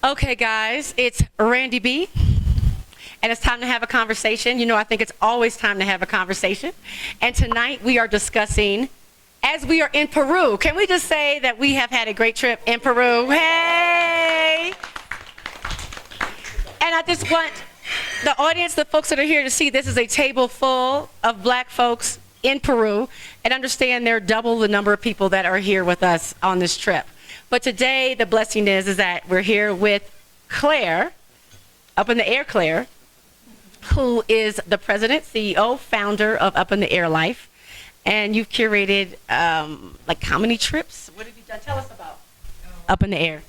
Okay, guys, it's Randy B, and it's time to have a conversation. I think it's always time to have a conversation. And tonight we are discussing, as we are in Peru, can we just say that we have had a great trip in Peru? Hey! And I just want the audience, the folks that are here to see this is a table full of black folks in Peru, and understand there are double the number of people that are here with us on this trip. But today, the blessing is that we're here with Claire, Up in the Air Claire, who is the president, CEO, founder of Up in the Air Life. And you've curated, like, how many trips? What have you done? Tell us about Up in the Air.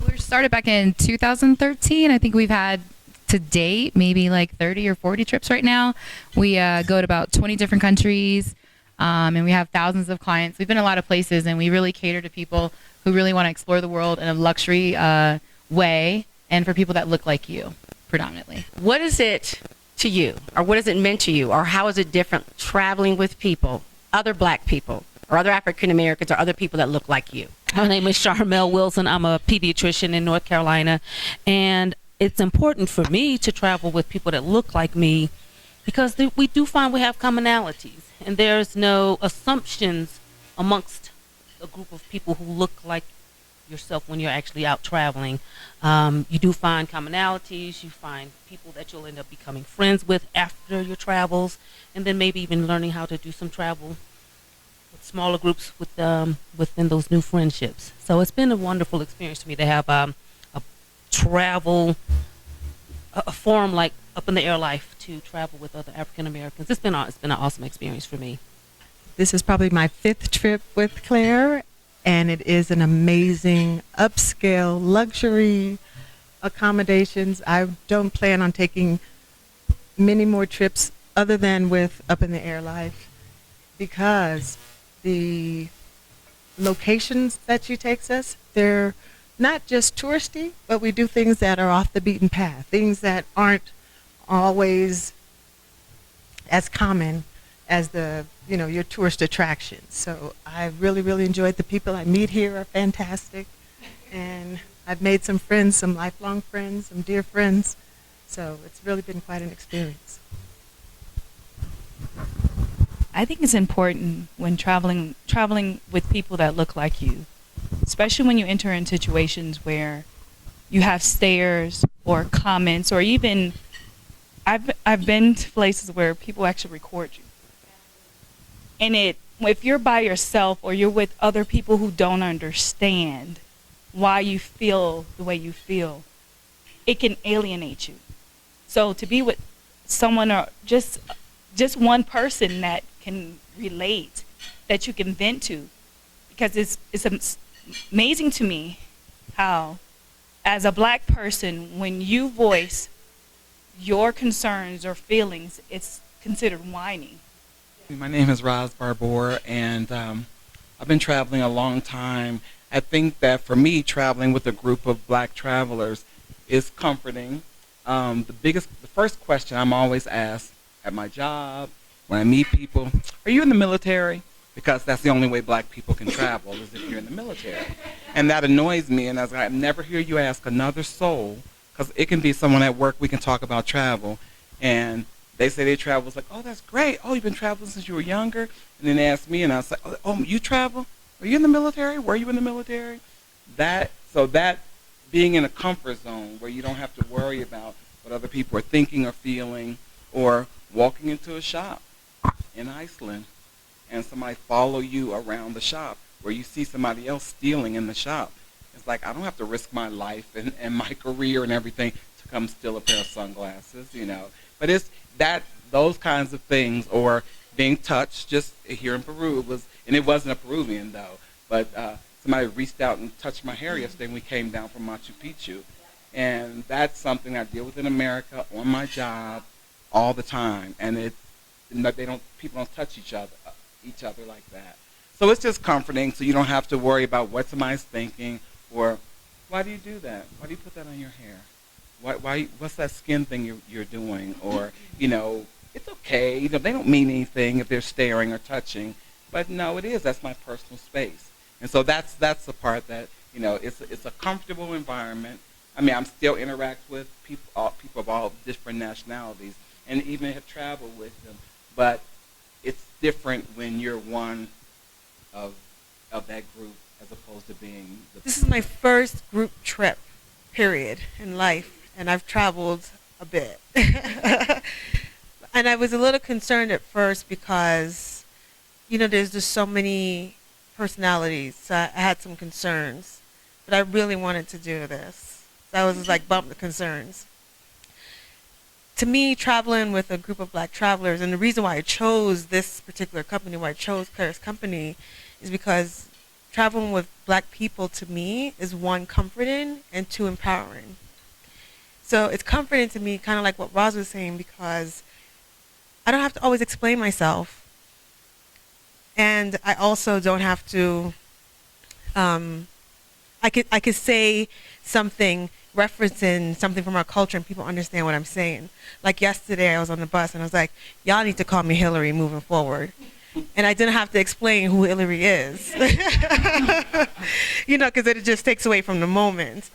We started back in 2013. I think we've had, to date, maybe like 30 or 40 trips right now. We go to about 20 different countries, and we have thousands of clients. We've been a lot of places, and we really cater to people who really want to explore the world in a luxury way, and for people that look like you, predominantly. What is it to you, or what has it meant to you, or how is it different traveling with people, other black people, or other African Americans, or other people that look like you? My name is Charma Wilson. I'm a pediatrician in North Carolina, and it's important for me to travel with people that look like me because we do find we have commonalities, and there's no assumptions amongst a group of people who look like yourself when you're actually out traveling. You do find commonalities. You find people that you'll end up becoming friends with after your travels, and then maybe even learning how to do some travel with smaller groups within those new friendships. So it's been a wonderful experience for me to have a travel, a forum like Up in the Air Life, to travel with other African Americans. It's been an awesome experience for me. This is probably my 5th trip with Claire, and it is an amazing upscale luxury accommodations. I don't plan on taking many more trips other than with Up in the Air Life, because the locations that she takes us, they're not just touristy, but we do things that are off the beaten path, things that aren't always as common as your tourist attractions. So I really, really enjoyed the people I meet here are fantastic. And I've made some friends, some lifelong friends, some dear friends. So it's really been quite an experience. I think it's important when traveling with people that look like you, especially when you enter in situations where you have stares or comments, or even I've been to places where people actually record you. And if you're by yourself or you're with other people who don't understand why you feel the way you feel, it can alienate you. So to be with someone, or just one person that can relate, that you can vent to, because it's amazing to me how, as a black person, when you voice your concerns or feelings, it's considered whining. My name is Roz Barbour, and I've been traveling a long time. I think that for me, traveling with a group of black travelers is comforting. The first question I'm always asked at my job, when I meet people, are you in the military? Because that's the only way black people can travel, is if you're in the military. And that annoys me, and I never hear you ask another soul, because it can be someone at work, we can talk about travel, and they say they travel. It's like, oh, that's great. Oh, you've been traveling since you were younger? And then they ask me, and I was like, oh, you travel? Are you in the military? Were you in the military? That being in a comfort zone where you don't have to worry about what other people are thinking or feeling, or walking into a shop in Iceland and somebody follow you around the shop, where you see somebody else stealing in the shop. It's like, I don't have to risk my life and my career and everything to come steal a pair of sunglasses, But it's those kinds of things, or being touched. Just here in Peru, it wasn't a Peruvian though, but somebody reached out and touched my hair yesterday when we came down from Machu Picchu, and that's something I deal with in America on my job all the time, and people don't touch each other like that. So it's just comforting, so you don't have to worry about what somebody's thinking, or why do you do that? Why do you put that on your hair? Why? What's that skin thing you're doing? Or it's okay. They don't mean anything if they're staring or touching, but no, it is. That's my personal space, and so that's the part that it's a comfortable environment. I mean, I'm still interact with people of all different nationalities, and even have traveled with them. But it's different when you're one of that group as opposed to being the. This is my first group trip, period, in life, and I've traveled a bit. And I was a little concerned at first because, there's just so many personalities. So I had some concerns, but I really wanted to do this. So I was just like, bump the concerns. To me, traveling with a group of black travelers, and the reason why I chose this particular company, why I chose Claire's company, is because traveling with black people to me is one, comforting, and two, empowering. So it's comforting to me, kind of like what Roz was saying, because I don't have to always explain myself. And I also don't have to, I could say something referencing something from our culture and people understand what I'm saying. Like yesterday I was on the bus and I was like, y'all need to call me Hillary moving forward. And I didn't have to explain who Hillary is. Because it just takes away from the moment.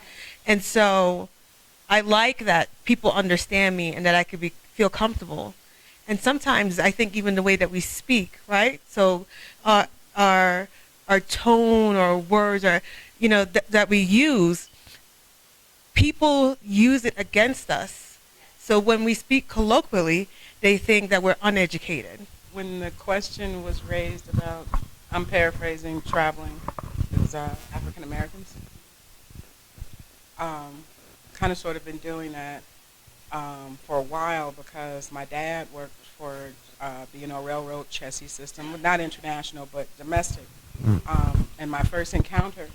And so I like that people understand me and that I could feel comfortable. And sometimes I think even the way that we speak, right? So our tone or words or, that we use, people use it against us. So when we speak colloquially, they think that we're uneducated. When the question was raised about, I'm paraphrasing, traveling as African Americans, kind of sort of been doing that for a while because my dad worked for railroad chassis system, not international but domestic. And my first encounter,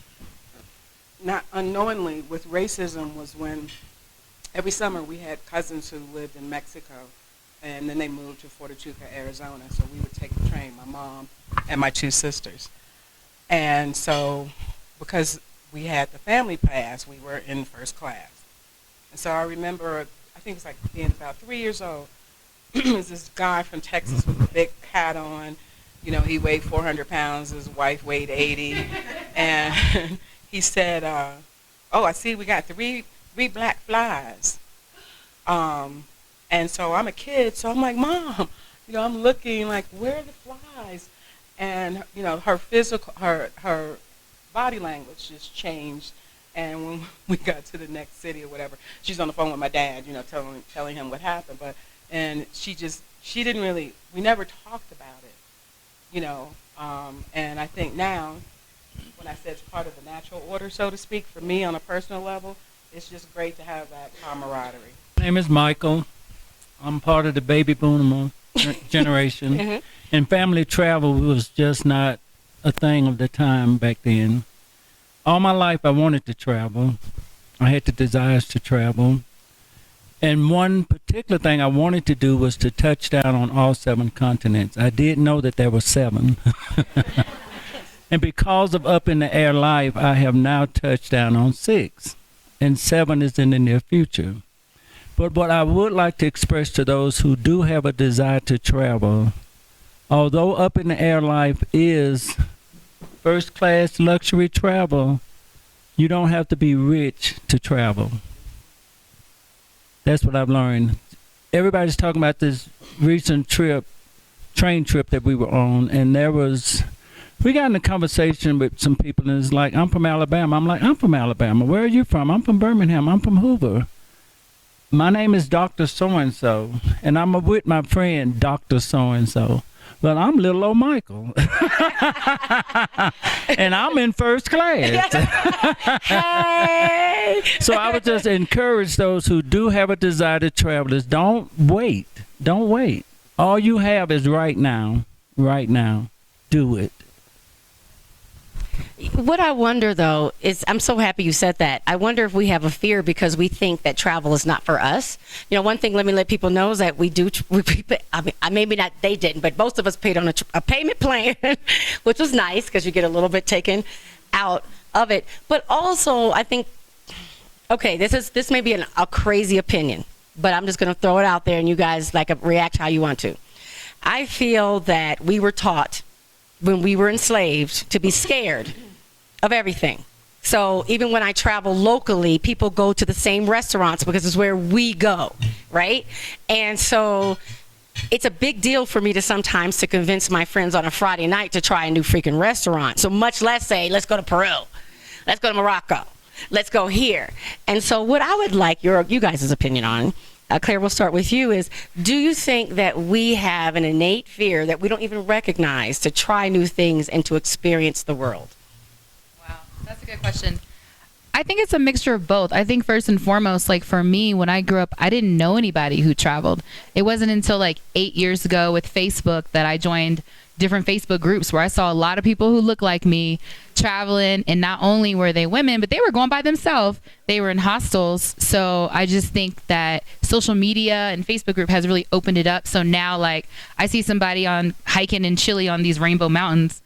not unknowingly, with racism was when every summer we had cousins who lived in Mexico, and then they moved to Fort Huachuca, Arizona. So we would take the train, my mom and my two sisters. And so because we had the family pass, we were in first class. And so I remember, I think it's like being about 3 years old, there's this guy from Texas with a big hat on. He weighed 400 pounds, his wife weighed 80. And he said, oh, I see we got three black flies. And so I'm a kid, so I'm like, Mom, I'm looking like, where are the flies? And, her body language just changed. And when we got to the next city or whatever, she's on the phone with my dad, telling him what happened. And she didn't really, we never talked about it, and I think now, when I said it's part of the natural order, so to speak, for me on a personal level, it's just great to have that camaraderie. My name is Michael. I'm part of the baby boomer generation. Mhm. And family travel was just not a thing of the time back then. All my life I wanted to travel. I had the desires to travel. And one particular thing I wanted to do was to touch down on all 7 continents. I did know that there were 7. And because of up in the air life, I have now touched down on 6. And 7 is in the near future. But what I would like to express to those who do have a desire to travel, although up in the air life is first class luxury travel, you don't have to be rich to travel. That's what I've learned. Everybody's talking about this recent train trip that we were on, and we got in a conversation with some people, and it's like, I'm from Alabama. I'm like, I'm from Alabama. Where are you from? I'm from Birmingham. I'm from Hoover. My name is Dr. So-and-so, and I'm with my friend Dr. So-and-so. But I'm little old Michael. And I'm in first class. Hey! So I would just encourage those who do have a desire to travel is don't wait. Don't wait. All you have is right now. Right now. Do it. What I wonder, though, is I'm so happy you said that. I wonder if we have a fear because we think that travel is not for us. One thing, let me let people know is that we do, maybe not they didn't, but most of us paid on a payment plan, which was nice because you get a little bit taken out of it. But also, I think, okay, this may be a crazy opinion, but I'm just going to throw it out there and you guys react how you want to. I feel that we were taught when we were enslaved to be scared of everything. So even when I travel locally, people go to the same restaurants because it's where we go, right? And so it's a big deal for me to sometimes to convince my friends on a Friday night to try a new freaking restaurant. So much less say, let's go to Peru, let's go to Morocco, let's go here. And so what I would like you guys' opinion on, Claire, we'll start with you, is do you think that we have an innate fear that we don't even recognize to try new things and to experience the world? Wow, that's a good question. I think it's a mixture of both. I think first and foremost, like for me, when I grew up, I didn't know anybody who traveled. It wasn't until like 8 years ago with Facebook that I joined different Facebook groups where I saw a lot of people who looked like me traveling, and not only were they women, but they were going by themselves. They were in hostels. So I just think that social media and Facebook group has really opened it up. So now like I see somebody on hiking in Chile on these rainbow mountains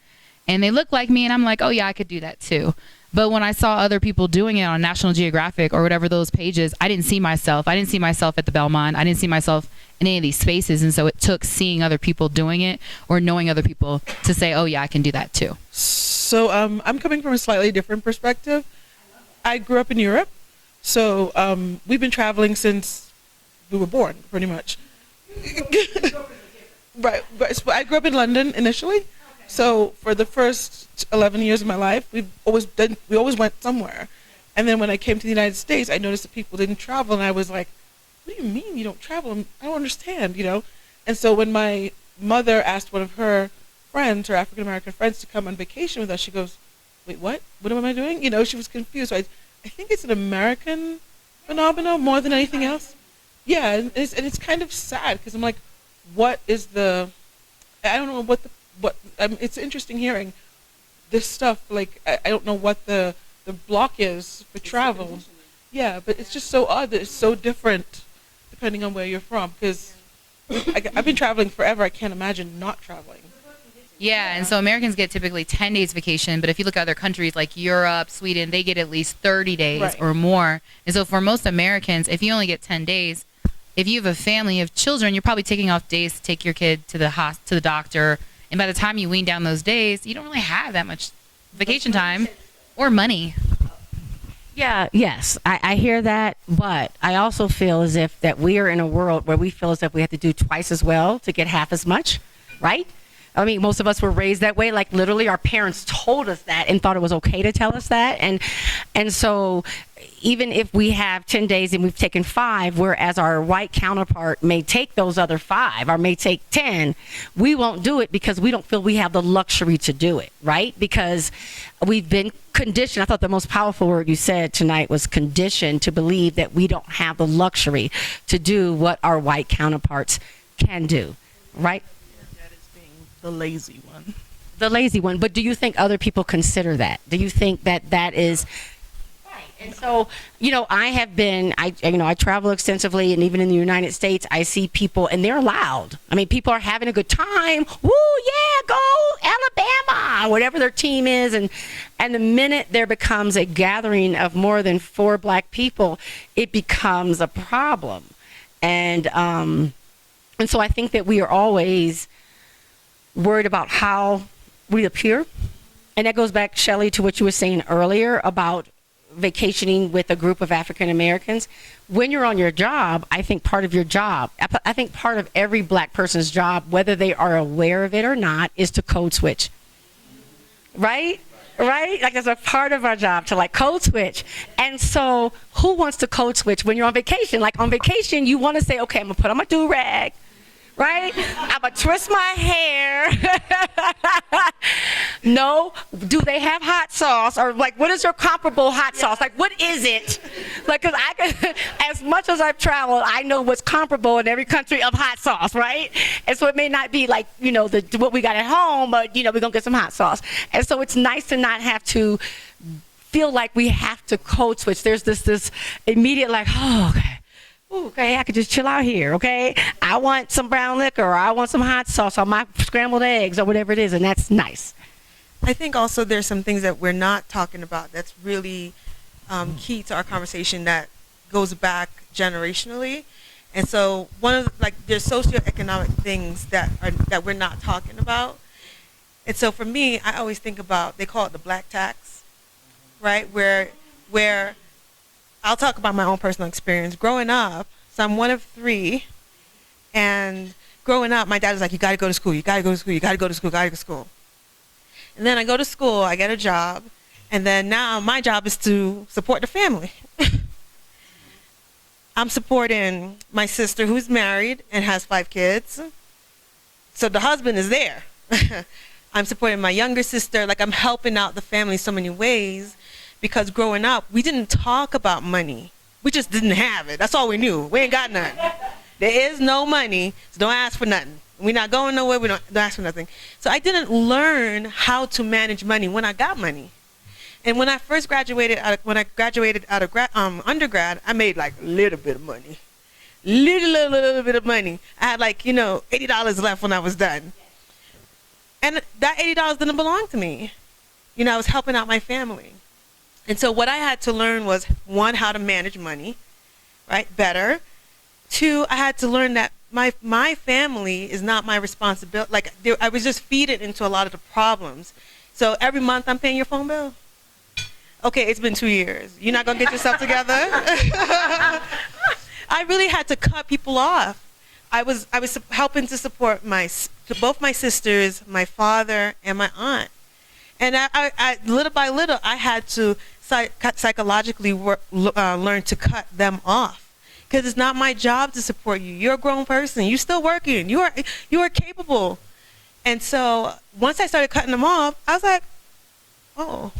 and they look like me and I'm like, oh yeah, I could do that too. But when I saw other people doing it on National Geographic or whatever those pages, I didn't see myself. I didn't see myself at the Belmont. I didn't see myself in any of these spaces. And so it took seeing other people doing it or knowing other people to say, oh, yeah, I can do that too. So I'm coming from a slightly different perspective. I grew up in Europe. So we've been traveling since we were born, pretty much. Right. But I grew up in London initially. So for the first 11 years of my life, we always went somewhere. And then when I came to the United States, I noticed that people didn't travel, and I was like, what do you mean you don't travel? I don't understand, you know? And so when my mother asked one of her friends, her African-American friends, to come on vacation with us, she goes, wait, what? What am I doing? You know, she was confused. So I think it's an American phenomenon more than anything else. Yeah, and it's kind of sad, because I'm like, what is the, I don't know what it's interesting hearing this stuff. Like, I don't know what the block is for travel. Yeah, but it's just so odd that it's so different depending on where you're from, because I've been traveling forever. I can't imagine not traveling. Yeah, and so Americans get typically 10 days vacation, but if you look at other countries like Europe, Sweden, they get at least 30 days Right. or more. And so for most Americans, if you only get 10 days, if you have a family of children, you're probably taking off days to take your kid to the doctor. And by the time you wean down those days, you don't really have that much vacation time or money. Yeah, yes, I hear that, but I also feel as if that we are in a world where we feel as if we have to do twice as well to get half as much, right? I mean, most of us were raised that way. Like literally our parents told us that and thought it was okay to tell us that. And so even if we have 10 days and we've taken 5, whereas our white counterpart may take those other 5 or may take 10, we won't do it because we don't feel we have the luxury to do it, right? Because we've been conditioned. I thought the most powerful word you said tonight was conditioned to believe that we don't have the luxury to do what our white counterparts can do, right? That is being the lazy one. The lazy one. But do you think other people consider that? Do you think that that is right? And so, you know, I travel extensively, and even in the United States, I see people, and they're loud. I mean, people are having a good time. Woo, yeah, go Alabama, whatever their team is, and the minute there becomes a gathering of more than 4 black people, it becomes a problem. And so I think that we are always worried about how we appear. And that goes back, Shelley, to what you were saying earlier about vacationing with a group of African Americans. When you're on your job, I think part of your job, I think part of every black person's job, whether they are aware of it or not, is to code switch. Right? Right? Like that's a part of our job to like code switch. And so who wants to code switch when you're on vacation? Like on vacation, you want to say, okay, I'm going to put on my do-rag. Right? I'm going to twist my hair. No. Do they have hot sauce? Or like, what is your comparable hot sauce? Like, what is it? Like, because as much as I've traveled, I know what's comparable in every country of hot sauce, right? And so it may not be like, you know, what we got at home, but, you know, we're going to get some hot sauce. And so it's nice to not have to feel like we have to code switch. There's this immediate like, oh, okay. Ooh, okay, I could just chill out here, okay? I want some brown liquor, or I want some hot sauce on my scrambled eggs, or whatever it is, and that's nice. I think also there's some things that we're not talking about that's really key to our conversation that goes back generationally. And so there's socioeconomic things that we're not talking about. And so for me, I always think about, they call it the black tax. right? Where I'll talk about my own personal experience. Growing up, so I'm one of three, and growing up, my dad was like, you got to go to school, you got to go to school, you got to go to school, got to go to school. And then I go to school, I get a job, and then now my job is to support the family. I'm supporting my sister who's married and has 5 kids. So the husband is there. I'm supporting my younger sister. Like, I'm helping out the family so many ways, because growing up, we didn't talk about money. We just didn't have it. That's all we knew. We ain't got nothing. There is no money, so don't ask for nothing. We're not going nowhere. We don't ask for nothing. So I didn't learn how to manage money when I got money. And when I first graduated, when I graduated out of undergrad, I made like a little bit of money. Little bit of money. I had like, $80 left when I was done. And that $80 didn't belong to me. I was helping out my family. And so what I had to learn was, 1, how to manage money, right, better. 2, I had to learn that my family is not my responsibility. Like, I was just feeding into a lot of the problems. So every month I'm paying your phone bill. Okay, it's been 2 years. You're not going to get yourself together? I really had to cut people off. I was helping to support both my sisters, my father, and my aunt. And I little by little, I had to psychologically learn to cut them off. Because it's not my job to support you. You're a grown person. You're still working. You are capable. And so once I started cutting them off, I was like, oh,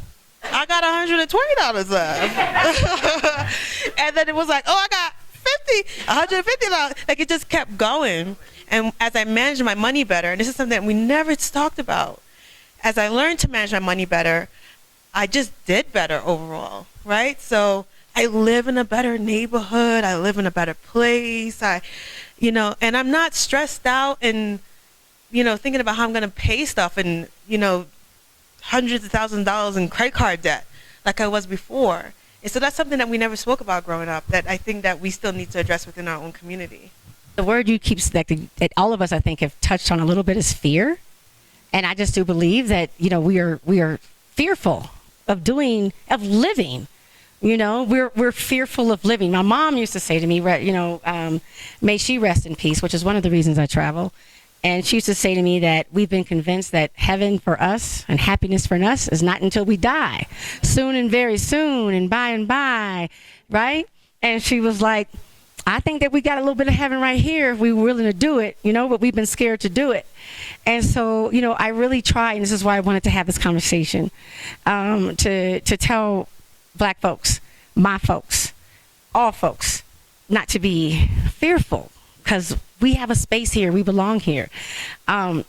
I got $120 left. And then it was like, oh, I got $150. Like, it just kept going. And as I managed my money better, and this is something that we never talked about, as I learned to manage my money better, I just did better overall, right? So I live in a better neighborhood. I live in a better place. And I'm not stressed out and, thinking about how I'm going to pay stuff and, hundreds of thousands of dollars in credit card debt like I was before. And so that's something that we never spoke about growing up, that I think that we still need to address within our own community. The word you keep selecting, that all of us, I think, have touched on a little bit, is fear. And I just do believe that, we are fearful of living. We're fearful of living. My mom used to say to me, may she rest in peace, which is one of the reasons I travel. And she used to say to me that we've been convinced that heaven for us and happiness for us is not until we die. Soon and very soon and by, right? And she was like, I think that we got a little bit of heaven right here if we were willing to do it, but we've been scared to do it. And so, I really try, and this is why I wanted to have this conversation, to tell Black folks, my folks, all folks, not to be fearful, because we have a space here. We belong here. I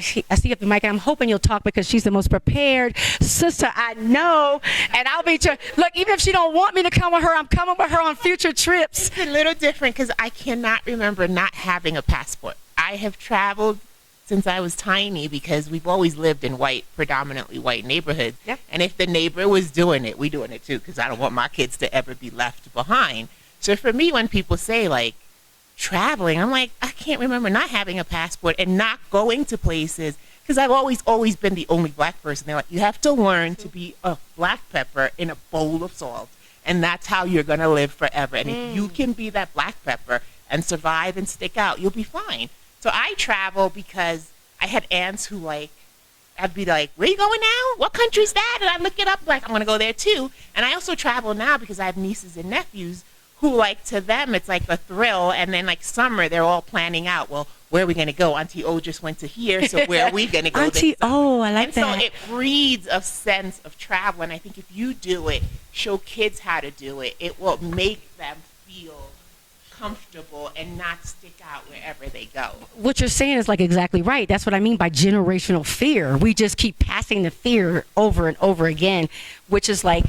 see up the mic, and I'm hoping you'll talk, because she's the most prepared sister I know. And I'll be look, even if she don't want me to come with her, I'm coming with her on future trips. It's a little different because I cannot remember not having a passport. I have traveled since I was tiny because we've always lived in predominantly white neighborhoods. Yep. And if the neighbor was doing it, we doing it too, because I don't want my kids to ever be left behind. So for me, when people say like traveling, I'm like, I can't remember not having a passport and not going to places, because I've always been the only Black person. They're like, you have to learn to be a black pepper in a bowl of salt, and that's how you're going to live forever. And if you can be that black pepper and survive and stick out, you'll be fine. So I travel because I had aunts who I'd be like, where you going now? What country's that? And I'd look it up, like, I'm going to go there too. And I also travel now because I have nieces and nephews who, to them, it's like a thrill. And then, summer, they're all planning out, well, where are we going to go? Auntie O just went to here, so where are we going to go Auntie O, I like that. And so it breeds a sense of travel. And I think if you do it, show kids how to do it, it will make them feel comfortable and not stick out wherever they go. What you're saying is exactly right. That's what I mean by generational fear. We just keep passing the fear over and over again, which is I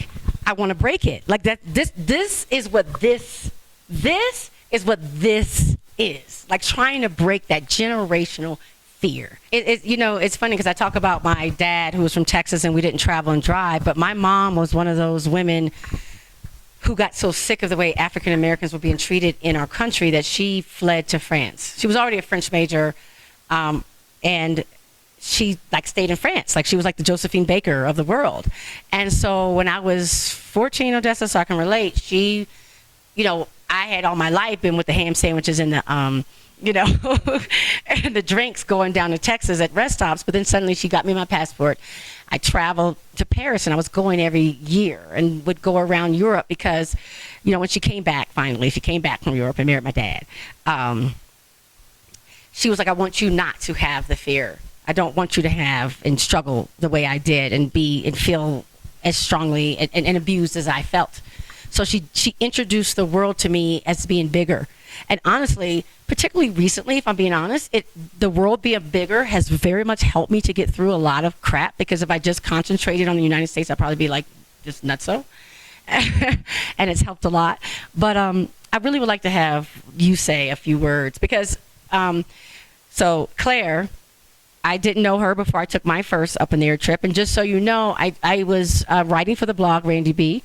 want to break it. This is what this is. Trying to break that generational fear. It's funny because I talk about my dad, who was from Texas, and we didn't travel and drive, but my mom was one of those women who got so sick of the way African Americans were being treated in our country that she fled to France. She was already a French major, and she like stayed in France. Like she was like the Josephine Baker of the world. And so when I was 14, Odessa, so I can relate, she, you know, I had all my life been with the ham sandwiches and the, you know, and the drinks going down to Texas at rest stops. But then suddenly she got me my passport. I traveled to Paris, and I was going every year and would go around Europe because, you know, when she came back, finally, she came back from Europe and married my dad. She was like, I want you not to have the fear. I don't want you to have and struggle the way I did and be and feel as strongly and abused as I felt. So she introduced the world to me as being bigger. And honestly, particularly recently, if I'm being honest, the world being bigger has very much helped me to get through a lot of crap, because if I just concentrated on the United States, I'd probably be like just nutso. And it's helped a lot. But I really would like to have you say a few words, because so Claire, I didn't know her before I took my first up in the air trip. And just so you know, I was writing for the blog Randy B,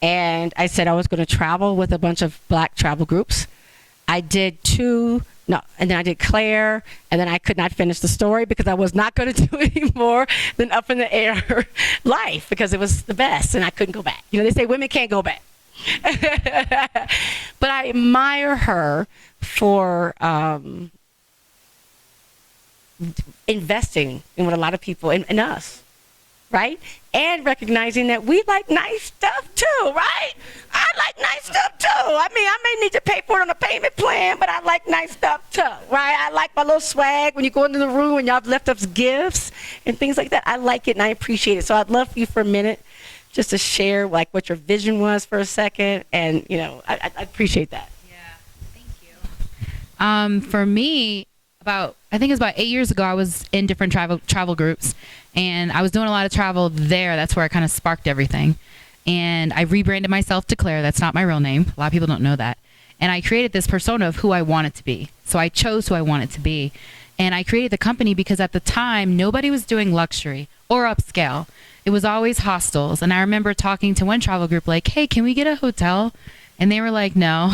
and I said I was going to travel with a bunch of Black travel groups. I did and then I did Claire, and then I could not finish the story because I was not going to do any more than Up in the Air Life, because it was the best and I couldn't go back. You know, they say women can't go back. But I admire her for investing in what a lot of people, in us, right? And recognizing that we like nice stuff too, right? I like nice stuff too. I mean, I may need to pay for it on a payment plan, but I like nice stuff too, right? I like my little swag when you go into the room and y'all have left us gifts and things like that. I like it and I appreciate it. So I'd love for you for a minute just to share like what your vision was for a second, and you know, I appreciate that. Yeah, thank you. For me, I think it was about 8 years ago, I was in different travel groups, and I was doing a lot of travel there. That's where I kind of sparked everything. And I rebranded myself to Claire. That's not my real name. A lot of people don't know that. And I created this persona of who I wanted to be. So I chose who I wanted to be. And I created the company because at the time, nobody was doing luxury or upscale. It was always hostels. And I remember talking to one travel group like, hey, can we get a hotel? And they were like, no.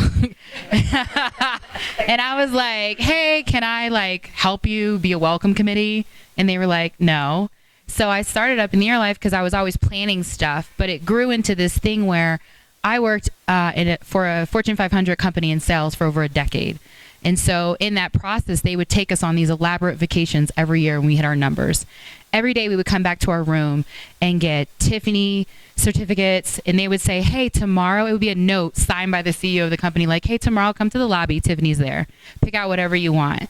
And I was like, hey, can I like help you be a welcome committee? And they were like, no. So I started Up in the Air Life because I was always planning stuff, but it grew into this thing where I worked for a Fortune 500 company in sales for over a decade. And so in that process, they would take us on these elaborate vacations every year when we hit our numbers. Every day we would come back to our room and get Tiffany certificates, and they would say, hey, tomorrow, it would be a note signed by the CEO of the company, like, hey, tomorrow come to the lobby, Tiffany's there. Pick out whatever you want.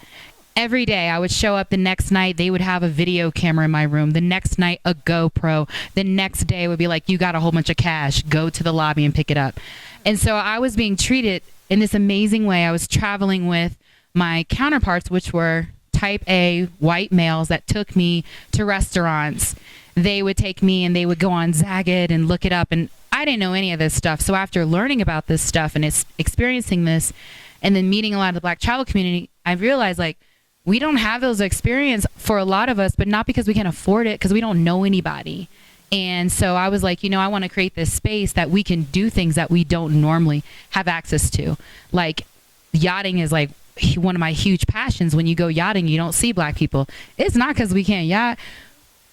Every day I would show up. The next night they would have a video camera in my room. The next night a GoPro. The next day it would be like, you got a whole bunch of cash. Go to the lobby and pick it up. And so I was being treated in this amazing way. I was traveling with my counterparts, which were type A white males that took me to restaurants. They would take me and they would go on Zagat and look it up. And I didn't know any of this stuff. So after learning about this stuff and experiencing this and then meeting a lot of the Black travel community, I realized like, we don't have those experiences for a lot of us, but not because we can't afford it, because we don't know anybody. And so I was like, you know, I want to create this space that we can do things that we don't normally have access to. Like yachting is like one of my huge passions. When you go yachting, you don't see Black people. It's not because we can't yacht.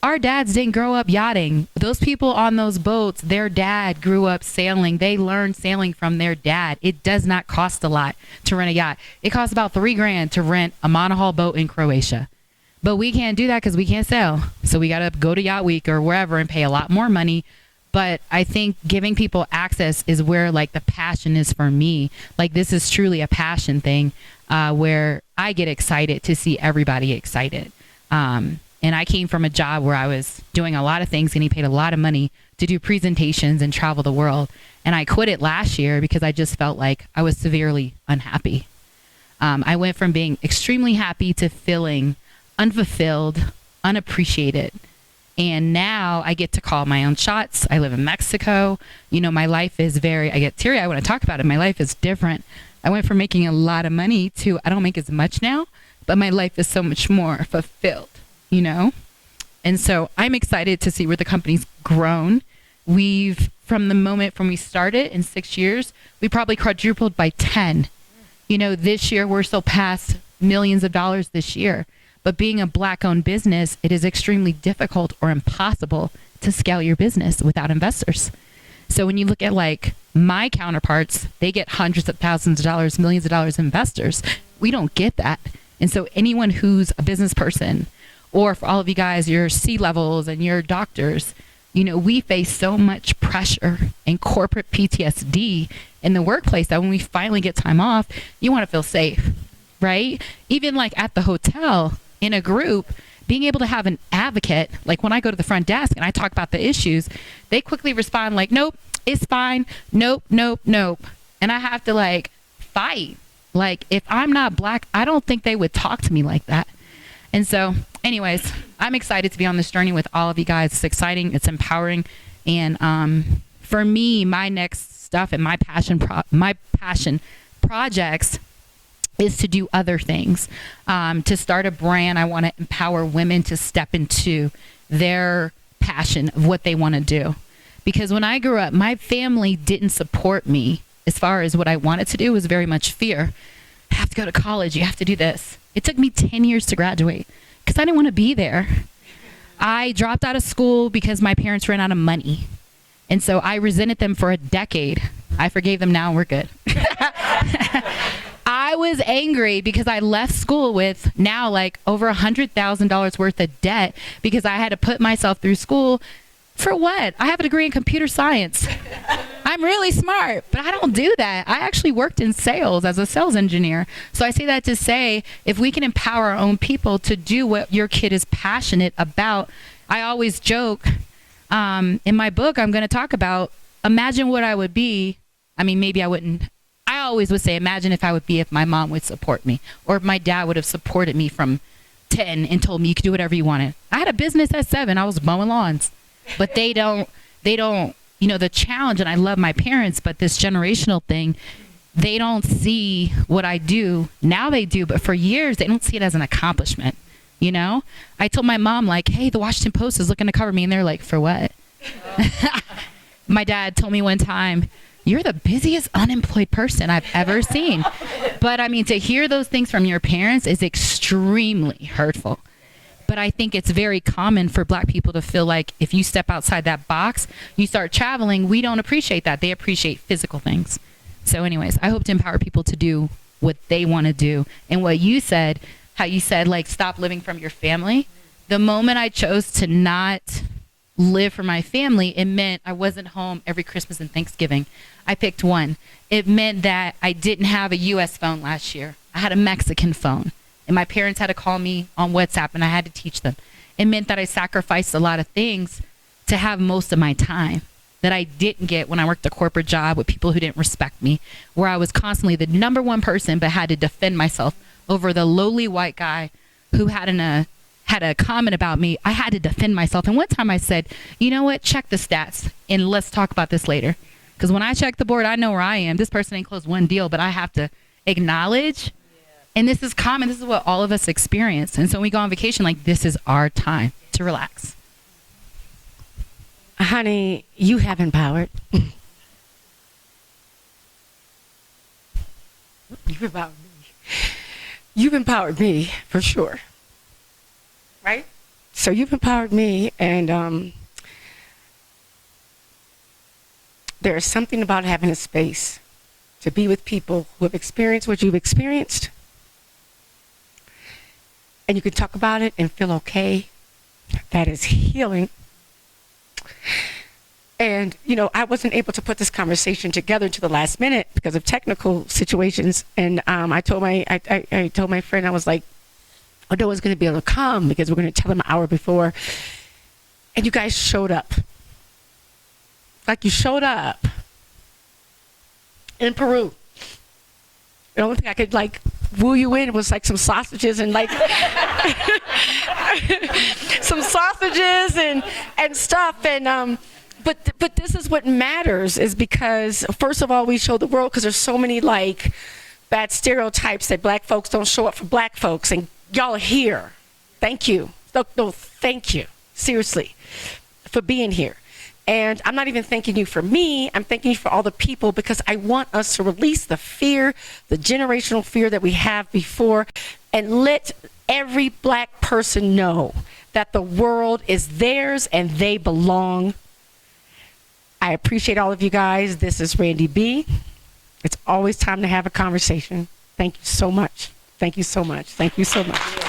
Our dads didn't grow up yachting. Those people on those boats, their dad grew up sailing. They learned sailing from their dad. It does not cost a lot to rent a yacht. It costs about $3,000 to rent a monohull boat in Croatia. But we can't do that because we can't sail. So we got to go to Yacht Week or wherever and pay a lot more money. But I think giving people access is where like the passion is for me. Like this is truly a passion thing where I get excited to see everybody excited. And I came from a job where I was doing a lot of things, getting paid a lot of money to do presentations and travel the world. And I quit it last year because I just felt like I was severely unhappy. I went from being extremely happy to feeling unfulfilled, unappreciated. And now I get to call my own shots. I live in Mexico. You know, my life is I get teary-eyed when I talk about it. My life is different. I went from making a lot of money to I don't make as much now, but my life is so much more fulfilled. You know? And so I'm excited to see where the company's grown. From the moment when we started in 6 years, we probably quadrupled by 10. You know, this year we're still past millions of dollars this year. But being a black-owned business, it is extremely difficult or impossible to scale your business without investors. So when you look at like my counterparts, they get hundreds of thousands of dollars, millions of dollars investors. We don't get that. And so anyone who's a business person, or for all of you guys, your C-levels and your doctors, you know, we face so much pressure and corporate PTSD in the workplace that when we finally get time off, you want to feel safe, right? Even like at the hotel in a group, being able to have an advocate, like when I go to the front desk and I talk about the issues, they quickly respond like, nope, it's fine. Nope, nope, nope. And I have to like fight. Like if I'm not black, I don't think they would talk to me like that. And so anyways, I'm excited to be on this journey with all of you guys. It's exciting. It's empowering. And for me, my next stuff and my passion projects is to do other things. To start a brand, I want to empower women to step into their passion of what they want to do. Because when I grew up, my family didn't support me as far as what I wanted to do. It was very much fear. You have to go to college. You have to do this. It took me 10 years to graduate because I didn't want to be there. I dropped out of school because my parents ran out of money. And so I resented them for a decade. I forgave them now. We're good. I was angry because I left school with now like over $100,000 worth of debt because I had to put myself through school. For what? I have a degree in computer science. I'm really smart, but I don't do that. I actually worked in sales as a sales engineer. So I say that to say, if we can empower our own people to do what your kid is passionate about, I always joke, in my book, I'm going to talk about, imagine what I would be. I mean, maybe I wouldn't. I always would say, imagine if I would be if my mom would support me or if my dad would have supported me from 10 and told me you could do whatever you wanted. I had a business at 7. I was mowing lawns. But they don't, you know, the challenge, and I love my parents, but this generational thing, they don't see what I do. Now they do, but for years, they don't see it as an accomplishment, you know? I told my mom, like, hey, the Washington Post is looking to cover me, and they're like, for what? My dad told me one time, you're the busiest unemployed person I've ever seen. But I mean, to hear those things from your parents is extremely hurtful. But I think it's very common for black people to feel like if you step outside that box, you start traveling, we don't appreciate that. They appreciate physical things. So anyways, I hope to empower people to do what they want to do. And what you said, how you said, like, stop living from your family. The moment I chose to not live for my family, it meant I wasn't home every Christmas and Thanksgiving. I picked one. It meant that I didn't have a U.S. phone last year. I had a Mexican phone. And my parents had to call me on WhatsApp, and I had to teach them. It meant that I sacrificed a lot of things to have most of my time that I didn't get when I worked a corporate job with people who didn't respect me, where I was constantly the number one person but had to defend myself over the lowly white guy who had a comment about me. I had to defend myself. And one time I said, you know what, check the stats, and let's talk about this later. Because when I check the board, I know where I am. This person ain't closed one deal, but I have to acknowledge. And this is common. This is what all of us experience. And so when we go on vacation, like, this is our time to relax. Honey, you have empowered. You've empowered me. You've empowered me, for sure. Right? So you've empowered me, and there is something about having a space to be with people who have experienced what you've experienced. And you can talk about it and feel okay. That is healing. And, you know, I wasn't able to put this conversation together to the last minute because of technical situations. And I told my friend, I was like, oh, no one's going to be able to come because we're going to tell them an hour before. And you guys showed up. Like, you showed up in Peru. The only thing I could, like, woo you in was like some sausages and like some sausages and stuff. And but this is what matters, is because first of all, we show the world, because there's so many like bad stereotypes that black folks don't show up for black folks, and y'all are here. Thank you. No, thank you, seriously, for being here. And I'm not even thanking you for me. I'm thanking you for all the people, because I want us to release the fear, the generational fear that we have before, and let every black person know that the world is theirs and they belong. I appreciate all of you guys. This is Randy B. It's always time to have a conversation. Thank you so much. Thank you so much. Thank you so much.